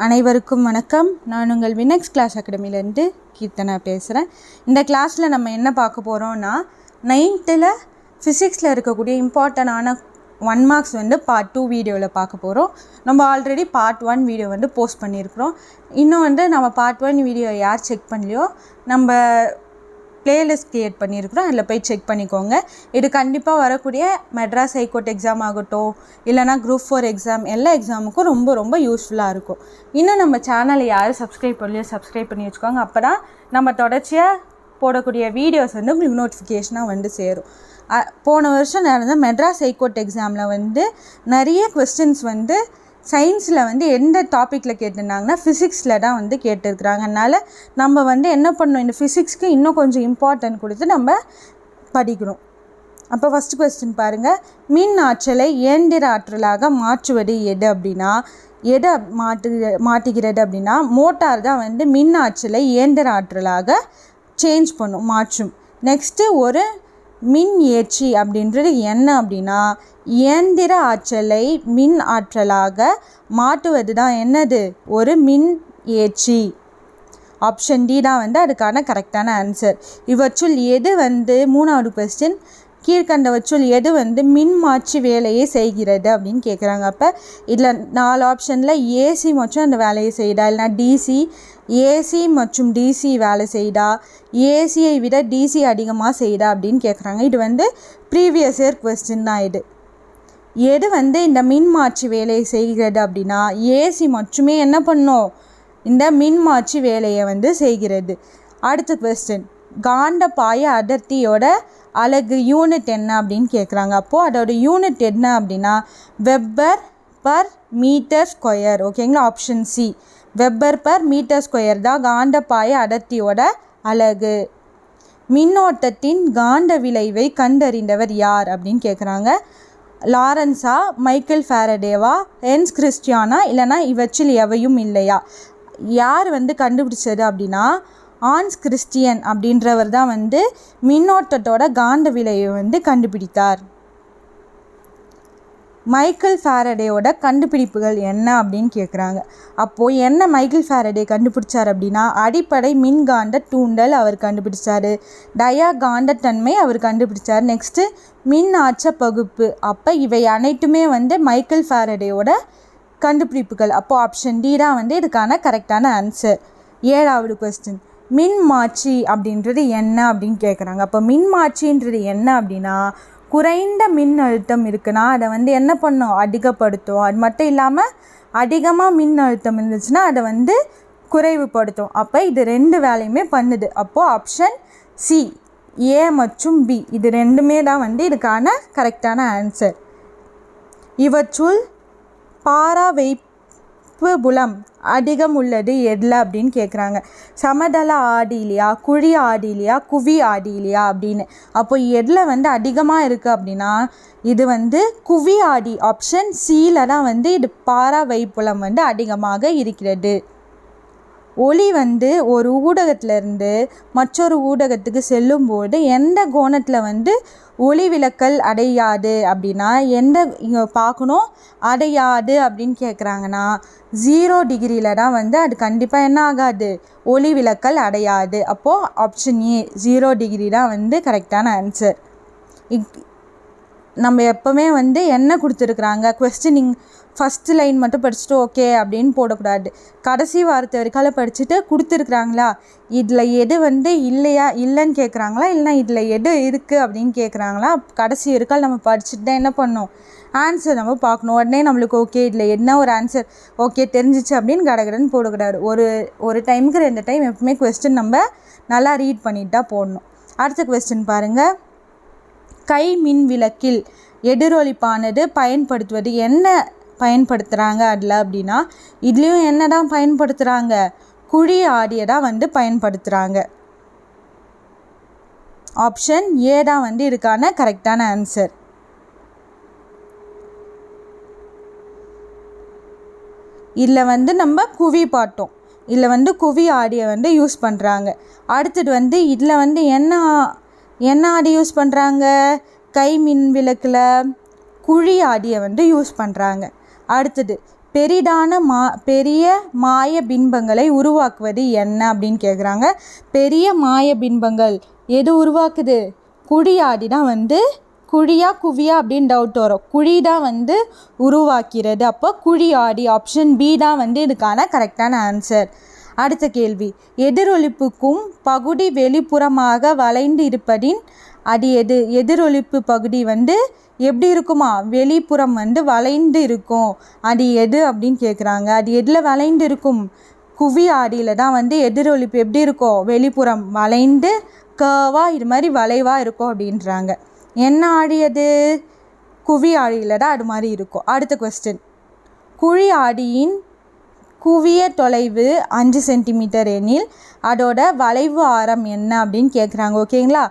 அனைவருக்கும் வணக்கம். நான் உங்கள் வினெக்ஸ் கிளாஸ் அகாடமிலேருந்து கீர்த்தனா பேசுகிறேன். இந்த கிளாஸில் நம்ம என்ன பார்க்க போகிறோன்னா, 9th ஃபிசிக்ஸில் இருக்கக்கூடிய இம்பார்ட்டண்டான 1 மார்க்ஸ் பார்ட் 2 வீடியோவில் பார்க்க போகிறோம். நம்ம ஆல்ரெடி பார்ட் 1 வீடியோ போஸ்ட் பண்ணியிருக்கிறோம். இன்னும் நம்ம பார்ட் 1 வீடியோ யார் செக் பண்ணலையோ நம்ம பிளேலிஸ்ட் க்ரியேட் பண்ணியிருக்கிறோம், அதில் போய் செக் பண்ணிக்கோங்க. இது கண்டிப்பாக வரக்கூடிய மெட்ராஸ் ஹைகோர்ட் எக்ஸாம் ஆகட்டும், இல்லைனா குரூப் 4 எக்ஸாம், எல்லா எக்ஸாமுக்கும் ரொம்ப ரொம்ப யூஸ்ஃபுல்லாக இருக்கும். இன்னும் நம்ம சேனலை யாரும் சப்ஸ்கிரைப் பண்ணலையோ சப்ஸ்கிரைப் பண்ணி வச்சுக்கோங்க. அப்போ தான் நம்ம தொடர்ச்சியாக போடக்கூடிய வீடியோஸ் உங்களுக்கு நோட்டிஃபிகேஷனாக சேரும். போன வருஷம் நடந்த மெட்ராஸ் ஹைகோர்ட் எக்ஸாமில் நிறைய கொஸ்டின்ஸ் சயின்ஸில் எந்த டாப்பிக்கில் கேட்டிருந்தாங்கன்னா ஃபிசிக்ஸில் தான் கேட்டிருக்கிறாங்க. அதனால் நம்ம என்ன பண்ணணும், இந்த ஃபிசிக்ஸ்க்கு இன்னும் கொஞ்சம் இம்பார்ட்டன்ட் கொடுத்து நம்ம படிக்கணும். அப்போ ஃபஸ்ட்டு கொஸ்டின் பாருங்கள். மின் ஆற்றலை இயந்திர ஆற்றலாக மாற்றுவது எது அப்படின்னா, எதை மாற்றுகிறது அப்படின்னா மோட்டார் தான் மின் ஆற்றலை இயந்திர ஆற்றலாக சேஞ்ச் பண்ணும், மாற்றும். நெக்ஸ்ட்டு ஒரு மின் ஏற்றி அப்படின்றது என்ன அப்படின்னா, இயந்திர ஆற்றலை மின் ஆற்றலாக மாற்றுவது தான் என்னது, ஒரு மின் ஏற்றி. ஆப்ஷன் டி தான் அதுக்கான கரெக்டான ஆன்சர். இவற்றுள் எது மூணாவது கொஸ்டின், கீழ்கண்டவற்றுள் எது மின் மாற்றி வேலையை செய்கிறது அப்படின்னு கேட்குறாங்க. அப்போ இதில் 4 ஆப்ஷனில் ஏசி மற்றும் அந்த வேலையை செய்தா, இல்லைனா டிசி, ஏசி மற்றும் டிசி வேலை செய்தா, ஏசியை விட டிசி அதிகமாக செய்தா அப்படின்னு கேட்குறாங்க. இது ப்ரீவியஸ் இயர் கொஸ்டின் தான். எது இந்த மின் மாற்றி வேலையை செய்கிறது அப்படின்னா, ஏசி மட்டுமே என்ன பண்ணும், இந்த மின் மாற்றி வேலையை செய்கிறது. அடுத்த கொஸ்டின், காந்த பாய அடர்த்தியோட அலகு யூனிட் என்ன அப்படின்னு கேட்குறாங்க. அப்போது அதோட யூனிட் என்ன அப்படின்னா வெப்பர் பர் மீட்டர் ஸ்கொயர். ஓகேங்களா, option C, weber per metre square தான் காந்த பாய அடர்த்தியோட அலகு. மின்னோட்டத்தின் காந்த விளைவை கண்டறிந்தவர் யார் அப்படின்னு கேட்குறாங்க. லாரன்ஸா, மைக்கேல் ஃபாரடேவா, ஹென்ஸ் கிறிஸ்டியானா, இல்லைனா இவற்றில் எவையும் இல்லையா? யார் கண்டுபிடிச்சது அப்படின்னா ஹான்ஸ் கிறிஸ்டியன் அப்படின்றவர் தான் மின்னோட்டத்தோட காந்த விளைவை கண்டுபிடித்தார். மைக்கேல் ஃபாரடேயோட கண்டுபிடிப்புகள் என்ன அப்படின்னு கேட்குறாங்க. அப்போது என்ன மைக்கேல் ஃபாரடே கண்டுபிடிச்சார் அப்படின்னா, அடிப்படை மின்காந்த தூண்டல் அவர் கண்டுபிடிச்சார், டயா காந்தத்தன்மை அவர் கண்டுபிடிச்சார், நெக்ஸ்ட்டு மின் ஆற்ற பகுப்பு. அப்போ இவை அனைத்துமே மைக்கேல் ஃபாரடேயோட கண்டுபிடிப்புகள். அப்போது ஆப்ஷன் டி தான் இதுக்கான கரெக்டான ஆன்சர். 7வது கொஸ்டின், மின் மாற்றி அப்படின்றது என்ன அப்படின்னு கேட்குறாங்க. அப்போ மின் மாற்றின்றது என்ன அப்படின்னா, குறைந்த மின் அழுத்தம் இருக்குன்னா அதை என்ன பண்ணும், அதிகப்படுத்தும். அது மட்டும் இல்லாமல் அதிகமாக மின் அழுத்தம் இருந்துச்சுன்னா அதை குறைவுபடுத்தும். அப்போ இது 2 வேலையுமே பண்ணுது. அப்போது ஆப்ஷன் சி, ஏ மற்றும் பி, இது 2மே தான் இதுக்கான கரெக்டான ஆன்சர். இவற்றுள் பாராவைப்பு புலம் அதிகம் உள்ளது எதில் அப்படின்னு கேட்குறாங்க. சமதள ஆடி இல்லையா, குழி ஆடி இல்லையா, குவி ஆடி இல்லையா அப்படின்னு. அப்போ எதில் அதிகமாக இருக்குது அப்படின்னா இது குவி ஆடி, ஆப்ஷன் சியில் தான் இது பாராவைப்புலம் அதிகமாக இருக்கிறது. ஒளி ஒரு ஊடகத்திலேருந்து மற்றொரு ஊடகத்துக்கு செல்லும்போது எந்த கோணத்தில் ஒளி விலக்கல் அடையாது அப்படின்னா, எந்த இங்கே பார்க்கணும் அடையாது அப்படின்னு கேட்குறாங்கன்னா 0 டிகிரியில் தான் அது கண்டிப்பாக என்ன ஆகாது, ஒளி விலக்கல் அடையாது. அப்போது ஆப்ஷன் ஏ 0 டிகிரி தான் கரெக்டான ஆன்சர். நம்ம எப்போவுமே என்ன கொடுத்துருக்குறாங்க, கொஸ்டினிங் ஃபஸ்ட்டு லைன் மட்டும் படிச்சுட்டு ஓகே அப்படின்னு போடக்கூடாது. கடைசி வார்த்தை வரைக்கும் படிச்சுட்டு கொடுத்துருக்குறாங்களா, இதில் எது இல்லையா, இல்லைன்னு கேட்குறாங்களா, இல்லைனா இதில் எது இருக்குது அப்படின்னு கேட்குறாங்களா, கடைசி வரைக்கும் நம்ம படிச்சுட்டு தான் என்ன பண்ணணும், ஆன்சர் நம்ம பார்க்கணும். உடனே நம்மளுக்கு ஓகே இதில் என்ன ஒரு ஆன்சர் ஓகே தெரிஞ்சிச்சு அப்படின்னு கடகடன்னு போடக்கூடாது. ஒரு டைமுக்கு 2 டைம் எப்பவுமே கொஸ்டின் நம்ம நல்லா ரீட் பண்ணிட்டு தான் போடணும். அடுத்த கொஸ்டின் பாருங்கள். கை மின் விளக்கில் எதிரொலிப்பானது பயன்படுத்துவது என்ன பயன்படுத்துகிறாங்க அதில் அப்படின்னா, இதுலேயும் என்ன தான் பயன்படுத்துகிறாங்க, குழி ஆடியை தான் பயன்படுத்துகிறாங்க. ஆப்ஷன் ஏ தான் இதுக்கான கரெக்டான ஆன்சர். இதில் நம்ம குவி பார்த்தோம், இதில் குவி ஆடியை யூஸ் பண்ணுறாங்க. அடுத்தது இதில் என்ன ஆடி யூஸ் பண்ணுறாங்க, கை மின் விளக்கில் குழி ஆடியை யூஸ் பண்ணுறாங்க. அடுத்தது பெரிய மாய பிம்பங்களை உருவாக்குவது என்ன அப்படின்னு கேட்குறாங்க. பெரிய மாய பிம்பங்கள் எது உருவாக்குது? குழி ஆடி தான் வந்து, குழியா குவியா அப்படின்னு டவுட் வரும். குழி தான் வந்து உருவாக்கிறது. அப்போ குழி ஆடி, ஆப்ஷன் பி தான் வந்து இதுக்கான கரெக்டான ஆன்சர். அடுத்த கேள்வி, எதிரொலிப்புக்கும் பகுதி வெளிப்புறமாக வளைந்து இருப்பதின் அது எது? எதிரொலிப்பு பகுதி வந்து எப்படி இருக்குமா? வெளிப்புறம் வந்து வளைந்து இருக்கும். அது எது அப்படின்னு கேட்குறாங்க. அது எதில் வளைந்து இருக்கும்? குவி ஆடியில் தான் வந்து எதிரொலிப்பு எப்படி இருக்கும்? வெளிப்புறம் வளைந்து கர்வாக இது மாதிரி வளைவாக இருக்கும் அப்படின்றாங்க. என்ன ஆடி அது? குவி ஆடியில் தான் அது மாதிரி இருக்கும். அடுத்த கொஸ்டின், குழி ஆடியின் குவிய தொலைவு 5 சென்டிமீட்டர் எனில் அதோட வளைவு ஆரம் என்ன அப்படின்னு கேட்குறாங்க. ஓகேங்களா?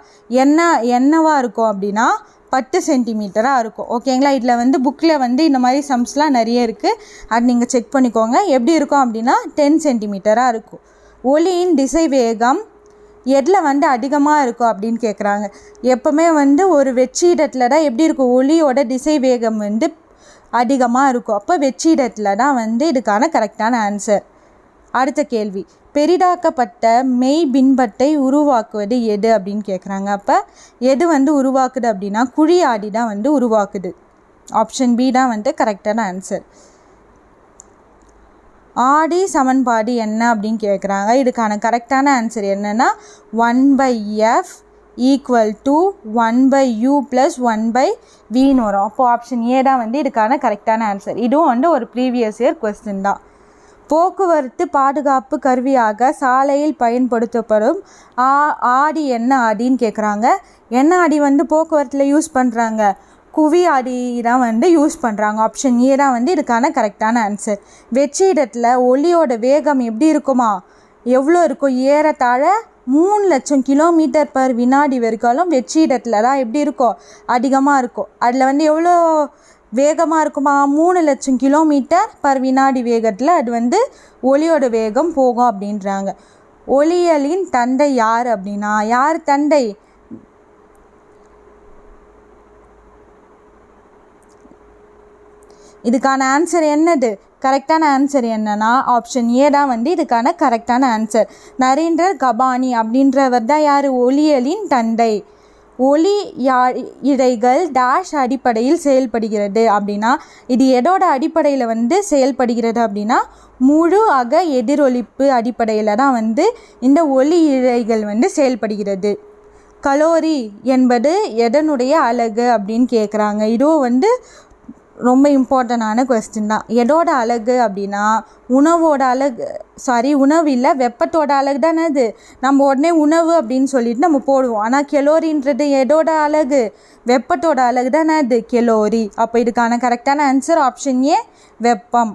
என்னவா இருக்கும் அப்படின்னா 10 சென்டிமீட்டராக இருக்கும். ஓகேங்களா? இதில் வந்து புக்கில் வந்து இந்த மாதிரி சம்ஸ்லாம் நிறைய இருக்குது. அது நீங்கள் செக் பண்ணிக்கோங்க. எப்படி இருக்கும் அப்படின்னா 10 சென்டிமீட்டராக இருக்கும். ஒளியின் திசை வேகம் எதில் வந்து அதிகமாக இருக்கும் அப்படின்னு கேட்குறாங்க. எப்போவுமே வந்து ஒரு வெற்றிடத்தில் தான் எப்படி இருக்கும்? ஒளியோட திசை வேகம் வந்து அதிகமாக இருக்கும். அப்போ வெற்றிடத்தில் தான் வந்து இதுக்கான கரெக்டான ஆன்சர். அடுத்த கேள்வி, பெரிதாக்கப்பட்ட மெய் பின்பத்தை உருவாக்குவது எது அப்படின்னு கேட்குறாங்க. அப்போ எது வந்து உருவாக்குது அப்படின்னா குழி ஆடி தான் வந்து உருவாக்குது. ஆப்ஷன் பி தான் வந்து கரெக்டான ஆன்சர். ஆடி சமன்பாடு என்ன அப்படின்னு கேட்குறாங்க. இதுக்கான கரெக்டான ஆன்சர் என்னென்னா 1/f = 1/u + 1/vன்னு வரும். அப்போது ஆப்ஷன் ஏ தான் வந்து இதுக்கான கரெக்டான ஆன்சர். இதுவும் வந்து ஒரு ப்ரீவியஸ் இயர் கொஸ்டின் தான். போக்குவரத்து பாதுகாப்பு கருவியாக சாலையில் பயன்படுத்தப்படும் ஆடி என்ன ஆடின்னு கேட்குறாங்க. என்ன ஆடி வந்து போக்குவரத்தில் யூஸ் பண்ணுறாங்க? குவி ஆடி தான் வந்து யூஸ் பண்ணுறாங்க. ஆப்ஷன் ஏ தான் வந்து இதுக்கான கரெக்டான ஆன்சர். வெற்றிடத்தில் ஒளியோட வேகம் எப்படி இருக்குமா? எவ்வளோ இருக்கும்? ஏறத்தாழ 3 லட்சம் km/வினாடி வரைக்கும் வெற்றிடத்தில் தான் எப்படி இருக்கும்? அதிகமாக இருக்கும். அதில் வந்து எவ்வளோ வேகமாக இருக்குமா? 3 லட்சம் km/வினாடி வேகத்தில் அது வந்து ஒளியோட வேகம் போகும் அப்படின்றாங்க. ஒளியியலின் தந்தை யார் அப்படின்னா, யார் தந்தை? இதுக்கான ஆன்சர் என்னது? கரெக்டான ஆன்சர் என்னன்னா ஆப்ஷன் ஏ தான் வந்து இதுக்கான கரெக்டான ஆன்சர். நரேந்திரர் கபானி அப்படின்றவர் தான் யார்? ஒளியியலின் தந்தை. ஒளி இழைகள் டேஷ் அடிப்படையில் செயல்படுகிறது அப்படின்னா, இது எதோட அடிப்படையில் வந்து செயல்படுகிறது அப்படின்னா முழு அக எதிரொலிப்பு அடிப்படையில் தான் வந்து இந்த ஒளி இழைகள் வந்து செயல்படுகிறது. கலோரி என்பது எதனுடைய அலகு அப்படின்னு கேட்குறாங்க. இதுவும் வந்து ரொம்ப இம்பார்ட்டண்டான கொஸ்டின் தான். எதோட அலகு அப்படின்னா உணவு இல்லை, வெப்பத்தோட அலகு தானே அது. நம்ம உடனே உணவு அப்படின்னு சொல்லிட்டு நம்ம போடுவோம். ஆனால் கெலோரின்றது எதோட அலகு? வெப்பத்தோட அலகு தானே அது, கெலோரி. அப்போ இதுக்கான கரெக்டான ஆன்சர் ஆப்ஷன் ஏ, வெப்பம்.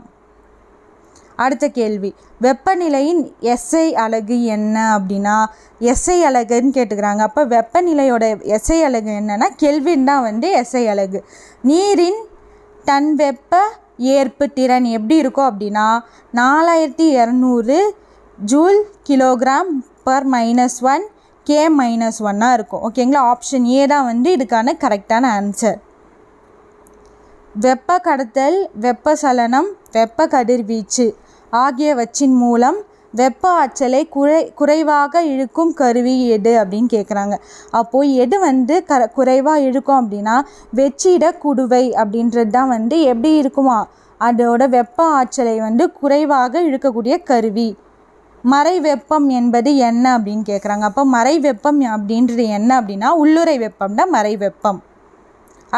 அடுத்த கேள்வி, வெப்பநிலையின் எஸ்ஐ அலகு என்ன அப்படின்னா எஸ்ஐ அலகுன்னு கேட்டுக்கிறாங்க. அப்போ வெப்பநிலையோட எஸ்ஐ அலகு என்னன்னா கெல்வின் தான் வந்து எஸ்ஐ அலகு. நீரின் டன் வெப்ப ஏற்பு திறன் எப்படி இருக்கும் அப்படின்னா 4200 ஜூல் kg/-1 K-1 இருக்கும். ஓகேங்களா? ஆப்ஷன் ஏ தான் வந்து இதுக்கான கரெக்டான ஆன்சர். வெப்ப கடத்தல், வெப்பசலனம், வெப்ப கதிர்வீச்சு ஆகியவற்றின் மூலம் வெப்ப ஆற்றலை குறைவாக இழுக்கும் கருவி எது அப்படின்னு கேட்குறாங்க. அப்போது எது வந்து குறைவாக இழுக்கும் அப்படின்னா வெற்றிட குடுவை அப்படின்றது தான் வந்து எப்படி இருக்குமா? அதோட வெப்ப ஆற்றலை வந்து குறைவாக இழுக்கக்கூடிய கருவி. மறை வெப்பம் என்பது என்ன அப்படின்னு கேட்குறாங்க. அப்போ மறை வெப்பம் அப்படின்றது என்ன அப்படின்னா உள்ளுறை வெப்பம் தான் மறை வெப்பம்.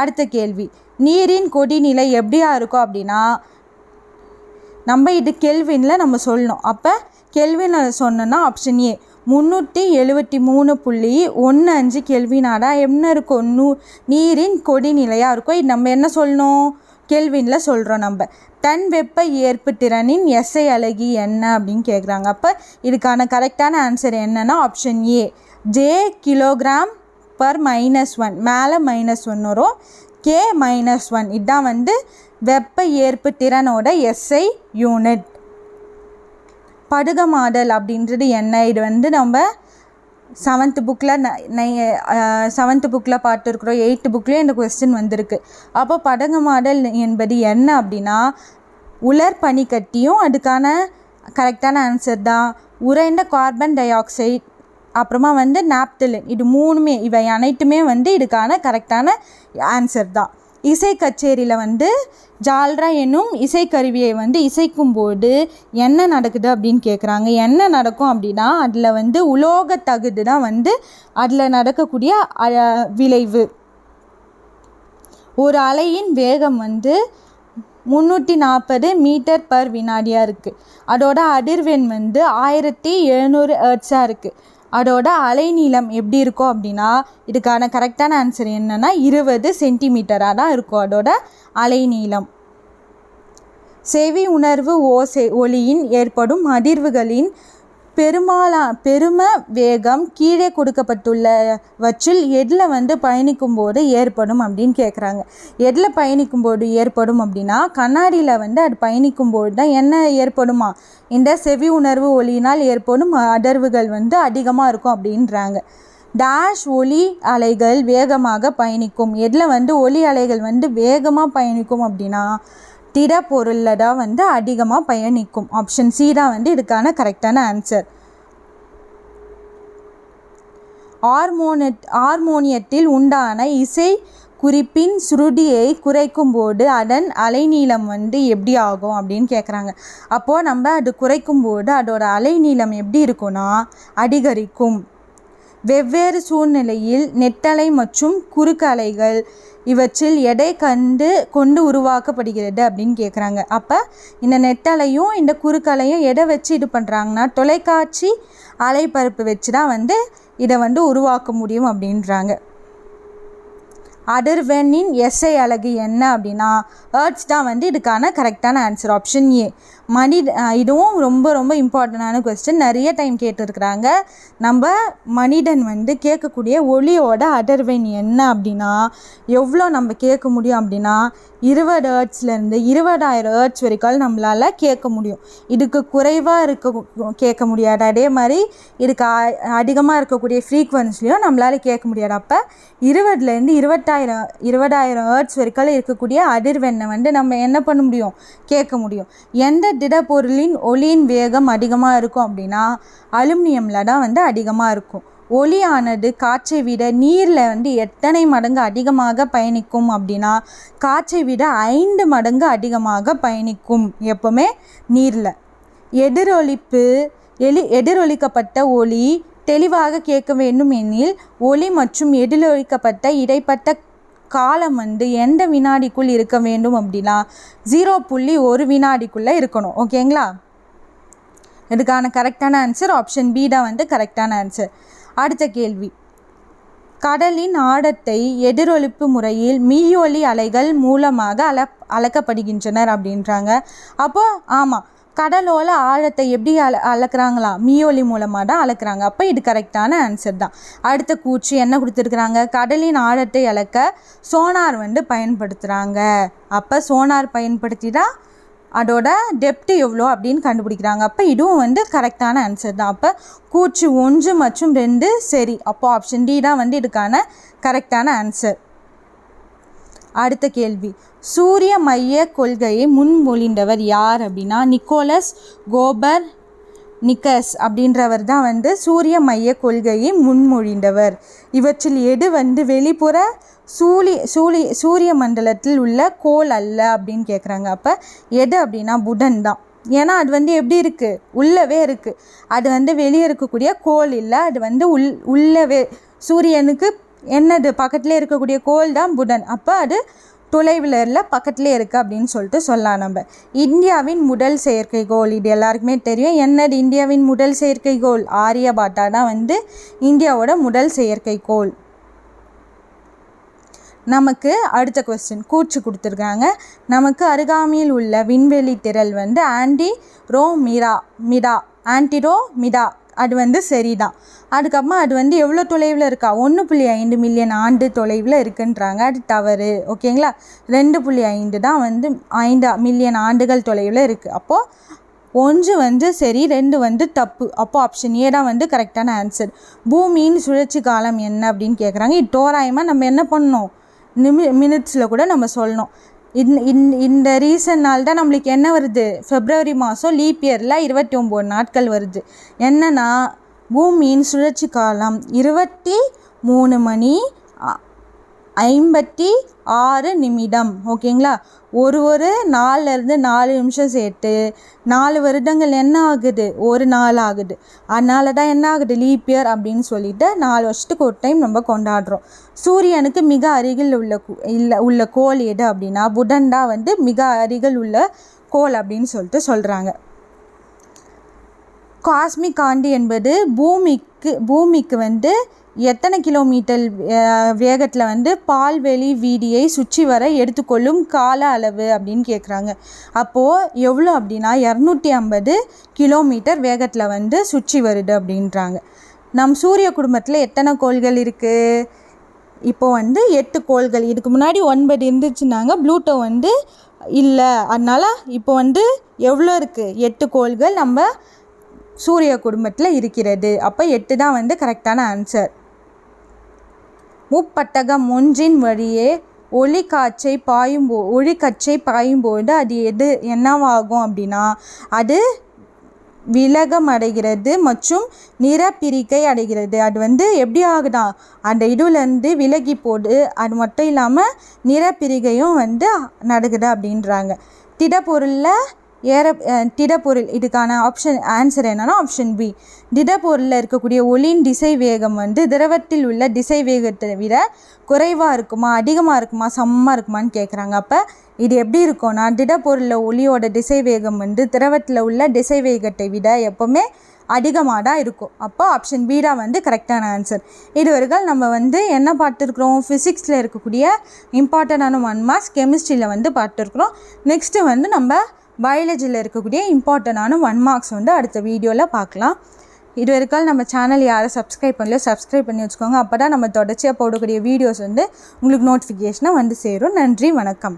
அடுத்த கேள்வி, நீரின் கொதிநிலை எப்படியா இருக்கும் அப்படின்னா நம்ம இது கெல்வினில் நம்ம சொல்லணும். அப்போ கெல்வினில் சொன்னோன்னா ஆப்ஷன் ஏ 373.15 கெல்வினாடா என்ன இருக்கும்? நீரின் கொதிநிலையாக இருக்கும். இது நம்ம என்ன சொல்லணும்? கெல்வினில் சொல்கிறோம் நம்ம. டன் வெப்ப ஏற்பு திறனின் எஸ்ஐ அலகு என்ன அப்படின்னு கேட்குறாங்க. அப்போ இதுக்கான கரெக்டான ஆன்சர் என்னன்னா ஆப்ஷன் ஏ, ஜே kg/-1. மேலே -1 வரும். K-1 இதுதான் வந்து வெப்ப ஏற்பு திறனோட எஸ்ஐ யூனிட். படுகமாதல் அப்படின்றது என்ன? இது வந்து நம்ம 7th புக்கில் பார்த்துருக்குறோம். 8th புக்லேயும் இந்த கொஸ்டின் வந்திருக்கு. அப்போ படுகமாதல் என்பது என்ன அப்படின்னா உலர் பனிக்கட்டியும் அதுக்கான கரெக்டான ஆன்சர் தான். உறைந்த கார்பன் டை ஆக்சைடு, அப்புறமா வந்து நாப்தலின், இது மூணுமே, இவை அனைத்துமே வந்து இதுக்கான கரெக்டான ஆன்சர் தான். இசை கச்சேரியில் வந்து ஜால்ரா என்னும் இசைக்கருவியை வந்து இசைக்கும்போது என்ன நடக்குது அப்படின்னு கேட்குறாங்க. என்ன நடக்கும் அப்படின்னா அதில் வந்து உலோகத்தகுடு தான் வந்து அதில் நடக்கக்கூடிய விளைவு. ஒரு அலையின் வேகம் வந்து 340 மீட்டர் பர் வினாடியாக இருக்குது. அதோட அதிர்வெண் வந்து 1700 ஹெர்ட்ஸாக இருக்குது. அதோட அலைநீளம் எப்படி இருக்கும் அப்படின்னா இதுக்கான கரெக்டான ஆன்சர் என்னென்னா 20 சென்டிமீட்டராக தான் இருக்கும் அதோட அலைநீளம். செவி உணர்வு ஒலியின் ஏற்படும் அதிர்வுகளின் பெரும வேகம் கீழே கொடுக்கப்பட்டுள்ளவற்றில் எதில் வந்து பயணிக்கும்போது ஏற்படும் அப்படின்னு கேட்குறாங்க. எதில் பயணிக்கும்போது ஏற்படும் அப்படின்னா கண்ணாடியில் வந்து அது பயணிக்கும்போது தான் என்ன ஏற்படுமா, இந்த செவி உணர்வு ஒலியினால் ஏற்படும் அதிர்வுகள் வந்து அதிகமாக இருக்கும் அப்படின்றாங்க. டேஷ் ஒலி அலைகள் வேகமாக பயணிக்கும். எதில் வந்து ஒலி அலைகள் வந்து வேகமாக பயணிக்கும் அப்படின்னா திட பொருளில் தான் வந்து அதிகமாக பயணிக்கும். ஆப்ஷன் சி தான் வந்து இதுக்கான கரெக்டான ஆன்சர். ஹார்மோனியத்தில் உண்டான இசை குறிப்பின் சுருதியை குறைக்கும்போது அதன் அலைநீளம் வந்து எப்படி ஆகும் அப்படின்னு கேட்குறாங்க. அப்போது நம்ம அது குறைக்கும்போது அதோட அலைநீளம் எப்படி இருக்குன்னா அதிகரிக்கும். வெவ்வேறு சூழ்நிலையில் நெட்டலை மற்றும் குறுக்கு அலைகள் இவற்றில் எடை கொண்டு உருவாக்கப்படுகிறது அப்படின்னு கேட்குறாங்க. அப்போ இந்த நெட்டலையும் இந்த குறுக்கலையும் எடை வச்சு இது பண்ணுறாங்கன்னா தொலைக்காட்சி அலைப்பரப்பு வச்சு தான் வந்து இதை வந்து உருவாக்க முடியும் அப்படின்றாங்க. அதிர்வெண்ணின் எஸ்ஐ அலகு என்ன அப்படின்னா ஹெர்ட்ஸ் தான் வந்து இதுக்கான கரெக்டான ஆன்சர். Option A. இதுவும் ரொம்ப ரொம்ப இம்பார்ட்டண்டான கொஸ்டின், நிறைய டைம் கேட்டிருக்கிறாங்க. நம்ம மனிதன் வந்து கேட்கக்கூடிய ஒலியோட அதிர்வெண் என்ன அப்படின்னா எவ்வளோ நம்ம கேட்க முடியும் அப்படின்னா 20 ஹெர்ட்ஸ்லேருந்து 20,000 ஹெர்ட்ஸ் வரைக்கும் நம்மளால் கேட்க முடியும். இதுக்கு குறைவாக கேட்க முடியாது. அதே மாதிரி இதுக்கு அதிகமாக இருக்கக்கூடிய ஃப்ரீக்வன்சிலையும் நம்மளால் கேட்க முடியாது. அப்போ 20லேருந்து 20,000 ஹெர்ட்ஸ் வரைக்கும் இருக்கக்கூடிய அதிர்வெண்ணை வந்து நம்ம என்ன பண்ண முடியும், கேட்க முடியும். எந்த திடப்பொருளின் ஒலியின் வேகம் அதிகமாக இருக்கும் அப்படின்னா அலுமினியமில் தான் வந்து அதிகமாக இருக்கும். ஒலியானது காற்றை விட நீரில் வந்து எத்தனை மடங்கு அதிகமாக பயணிக்கும் அப்படின்னா காற்றை விட 5 மடங்கு அதிகமாக பயணிக்கும் எப்போவுமே நீரில். எதிரொலிக்கப்பட்ட ஒலி தெளிவாக கேட்க வேண்டும் எனில் ஒலி மற்றும் எதிரொலிக்கப்பட்ட இடைப்பட்ட காலம் வந்து எந்த வினாடிக்குள் இருக்க வேண்டும் அப்படின்னா 0.1 வினாடிக்குள்ளே இருக்கணும். ஓகேங்களா? இதுக்கான கரெக்டான ஆன்சர் ஆப்ஷன் பி தான் வந்து கரெக்டான ஆன்சர். அடுத்த கேள்வி, கடலின் ஆழத்தை எதிரொலிப்பு முறையில் மீயொலி அலைகள் மூலமாக அளக்கப்படுகின்றனர் அப்படின்றாங்க. அப்போது ஆமாம், கடலோட ஆழத்தை எப்படி அளக்குறாங்களா, மீயொலி மூலமாக தான் அளக்குறாங்க. அப்போ இது கரெக்டான ஆன்சர் தான். அடுத்த கூற்று என்ன கொடுத்துருக்குறாங்க, கடலின் ஆழத்தை அளக்க சோனார் வந்து பயன்படுத்துகிறாங்க. அப்போ சோனார் பயன்படுத்தி தான் அதோட டெப்த்து எவ்வளோ அப்படின்னு கண்டுபிடிக்கிறாங்க. அப்போ இதுவும் வந்து கரெக்டான ஆன்சர் தான். அப்போ கூற்று 1 மற்றும் 2 சரி. அப்போ ஆப்ஷன் டி தான் வந்து இதுக்கான கரெக்டான ஆன்சர். அடுத்த கேள்வி, சூரிய மைய கொள்கையை முன்மொழிந்தவர் யார் அப்படின்னா நிக்கோலஸ் கோபர்நிக்கஸ் அப்படின்றவர் தான் வந்து சூரிய மைய கொள்கையை முன்மொழிந்தவர். இவற்றில் எது வந்து வெளிப்புற சூரிய மண்டலத்தில் உள்ள கோள் அல்ல அப்படின்னு கேட்குறாங்க. அப்போ எது அப்படின்னா புதன் தான். ஏன்னா அது வந்து எப்படி இருக்குது, உள்ளவே இருக்குது. அது வந்து வெளியே இருக்கக்கூடிய கோள் இல்லை, அது வந்து உள்ளவே சூரியனுக்கு என்னது பக்கத்துலேயே இருக்கக்கூடிய கோள் தான் புதன். அப்போ அது தொலைவில் இல்லை, பக்கத்துலேயே இருக்குது அப்படின்னு சொல்லிட்டு சொல்லலாம். நம்ம இந்தியாவின் முதல் செயற்கைக்கோள் இது எல்லாருக்குமே தெரியும். என்னது இந்தியாவின் முதல் செயற்கைக்கோள்? ஆரியபாட்டா தான் வந்து இந்தியாவோட முதல் செயற்கைக்கோள். நமக்கு அடுத்த கொஸ்டின் கூற்று கொடுத்துருக்காங்க. நமக்கு அருகாமையில் உள்ள விண்வெளி திரள் வந்து ஆன்டிரோமிடா அது வந்து சரிதான். அதுக்கப்புறமா அது வந்து எவ்வளோ தொலைவில் இருக்கா, 1.5 மில்லியன் ஆண்டு தொலைவில் இருக்குன்றாங்க. அது தவறு. ஓகேங்களா? 2.5 தான் வந்து 5 மில்லியன் ஆண்டுகள் தொலைவில் இருக்குது. அப்போது 1 வந்து சரி, 2 வந்து தப்பு. அப்போது ஆப்ஷன் ஏ தான் வந்து கரெக்டான ஆன்சர். பூமியின் சுழற்சி காலம் என்ன அப்படின்னு கேட்குறாங்க. இது தோராயமாக நம்ம என்ன பண்ணணும், மினிட்ஸில் கூட நம்ம சொல்லணும். இந்த ரீசன்னால் தான் நம்மளுக்கு என்ன வருது, February மாதம் லீப் இயரில் 29 நாட்கள் வருது. என்னென்னா பூமியின் சுழற்சி காலம் 23 மணி 56 நிமிடம். ஓகேங்களா, ஒரு நாள்லேருந்து 4 நிமிஷம் சேர்த்து 4 வருடங்கள் என்ன ஆகுது, ஒரு நாள் ஆகுது. அதனால தான் என்ன ஆகுது, லீப் இயர் அப்படின்னு சொல்லிட்டு 4 வருஷத்துக்கு ஒரு டைம் நம்ம கொண்டாடுறோம். சூரியனுக்கு மிக அருகில் உள்ள கோள் எது அப்படின்னா புதன் தான் வந்து மிக அருகில் உள்ள கோள் அப்படின்னு சொல்லிட்டு சொல்கிறாங்க. காஸ்மிக் ஆண்டு என்பது பூமிக்கு வந்து எத்தனை கிலோமீட்டர் வேகத்தில் வந்து பால்வெளி வீதியை சுற்றி வர எடுத்துக்கொள்ளும் கால அளவு அப்படின்னு கேட்குறாங்க. அப்போது எவ்வளோ அப்படின்னா 250 கிலோமீட்டர் வேகத்தில் வந்து சுற்றி வருது அப்படின்றாங்க. நம் சூரிய குடும்பத்தில் எத்தனை கோள்கள் இருக்குது? இப்போது வந்து 8 கோள்கள். இதுக்கு முன்னாடி 9 இருந்துச்சுன்னாங்க, ப்ளூட்டோ வந்து இல்லை. அதனால் இப்போ வந்து எவ்வளோ இருக்குது, 8 கோள்கள் நம்ம சூரிய குடும்பத்தில் இருக்கிறது. அப்போ 8 தான் வந்து கரெக்டான ஆன்சர். முப்பட்டகம் ஒன்றின் வழியே ஒளிக்கற்றை பாயும்போது அது என்னவாகும் அப்படின்னா அது விலகம் அடைகிறது மற்றும் நிறப்பிரிகை அடைகிறது. அது வந்து எப்படி ஆகுதா, அந்த இதுலேருந்து விலகி போடு. அது மட்டும் இல்லாமல் நிறப்பிரிகையும் வந்து நடக்குது அப்படின்றாங்க. திடப்பொருள் இதுக்கான ஆன்சர் என்னன்னா ஆப்ஷன் பி. திடப்பொருளில் இருக்கக்கூடிய ஒளியின் திசை வேகம் வந்து திரவத்தில் உள்ள திசை வேகத்தை விட குறைவாக இருக்குமா, அதிகமாக இருக்குமா, சமமாக இருக்குமான்னு கேட்குறாங்க. அப்போ இது எப்படி இருக்கும்னா திடப்பொருளில் ஒளியோட திசை வேகம் வந்து திரவத்தில் உள்ள திசை வேகத்தை விட எப்போவுமே அதிகமாக தான் இருக்கும். அப்போ ஆப்ஷன் பி தான் வந்து கரெக்டான ஆன்சர். இதுவரைக்கும் நம்ம வந்து என்ன பார்த்துருக்குறோம், ஃபிசிக்ஸில் இருக்கக்கூடிய இம்பார்ட்டண்டான 1 மார்க்ஸ், கெமிஸ்ட்ரியில் வந்து பார்த்துருக்குறோம். நெக்ஸ்ட்டு வந்து நம்ம பயாலஜியில் இருக்கக்கூடிய இம்பார்ட்டண்டான 1 மார்க்ஸ் வந்து அடுத்த வீடியோவில் பார்க்கலாம். இது வரைக்கும் நம்ம சேனல் யாரை சப்ஸ்கிரைப் பண்ணலையோ சப்ஸ்கிரைப் பண்ணி வச்சுக்கோங்க. அப்போ தான் நம்ம தொடர்ச்சியாக போடக்கூடிய வீடியோஸ் வந்து உங்களுக்கு நோட்டிஃபிகேஷனாக வந்து சேரும். நன்றி, வணக்கம்.